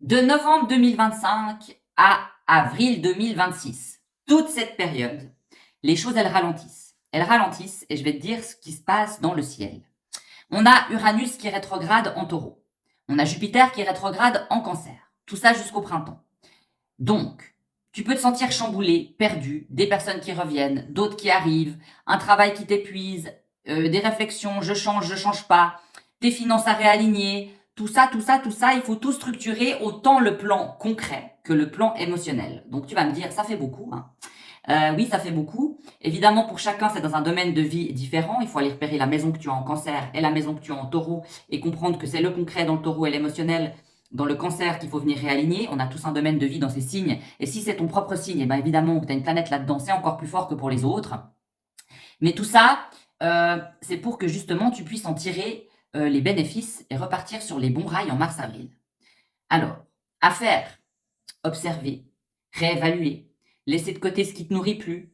De novembre 2025 à avril 2026, toute cette période, les choses, elles ralentissent. Elles ralentissent et je vais te dire ce qui se passe dans le ciel. On a Uranus qui rétrograde en taureau. On a Jupiter qui rétrograde en cancer. Tout ça jusqu'au printemps. Donc, tu peux te sentir chamboulé, perdu, des personnes qui reviennent, d'autres qui arrivent, un travail qui t'épuise, des réflexions, je change pas, tes finances à réaligner, tout ça, il faut tout structurer, autant le plan concret que le plan émotionnel. Donc tu vas me dire, ça fait beaucoup, hein. Oui, ça fait beaucoup. Évidemment, pour chacun, c'est dans un domaine de vie différent. Il faut aller repérer la maison que tu as en cancer et la maison que tu as en taureau et comprendre que c'est le concret dans le taureau et l'émotionnel dans le cancer qu'il faut venir réaligner. On a tous un domaine de vie dans ces signes. Et si c'est ton propre signe, eh ben évidemment que tu as une planète là-dedans, c'est encore plus fort que pour les autres. Mais tout ça, c'est pour que justement tu puisses en tirer les bénéfices et repartir sur les bons rails en mars-avril. Alors, à faire, observer, réévaluer, laisser de côté ce qui te nourrit plus,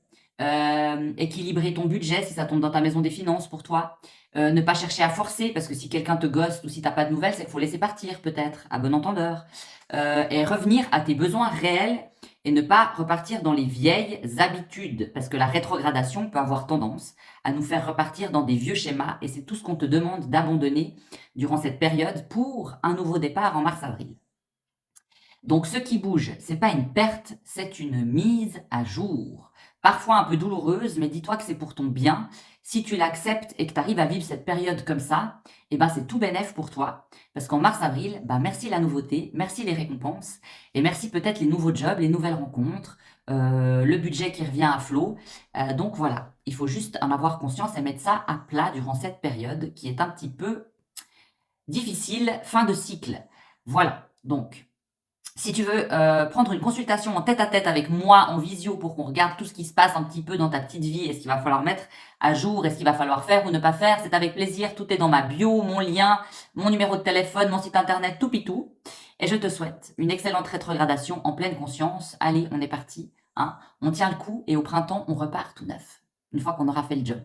équilibrer ton budget si ça tombe dans ta maison des finances pour toi, ne pas chercher à forcer parce que si quelqu'un te ghoste ou si t'as pas de nouvelles, c'est qu'il faut laisser partir peut-être, à bon entendeur, et revenir à tes besoins réels et ne pas repartir dans les vieilles habitudes parce que la rétrogradation peut avoir tendance à nous faire repartir dans des vieux schémas et c'est tout ce qu'on te demande d'abandonner durant cette période pour un nouveau départ en mars-avril. Donc ce qui bouge, c'est pas une perte, c'est une mise à jour. Parfois un peu douloureuse, mais dis-toi que c'est pour ton bien. Si tu l'acceptes et que tu arrives à vivre cette période comme ça, eh ben c'est tout bénef pour toi. Parce qu'en mars-avril, bah merci la nouveauté, merci les récompenses, et merci peut-être les nouveaux jobs, les nouvelles rencontres, le budget qui revient à flot. Donc voilà, il faut juste en avoir conscience et mettre ça à plat durant cette période qui est un petit peu difficile, fin de cycle. Voilà, donc si tu veux prendre une consultation en tête-à-tête avec moi en visio pour qu'on regarde tout ce qui se passe un petit peu dans ta petite vie et ce qu'il va falloir mettre à jour et ce qu'il va falloir faire ou ne pas faire, c'est avec plaisir. Tout est dans ma bio, mon lien, mon numéro de téléphone, mon site internet, tout pitou. Et je te souhaite une excellente rétrogradation en pleine conscience. Allez, on est parti, hein. On tient le coup et au printemps, on repart tout neuf, une fois qu'on aura fait le job.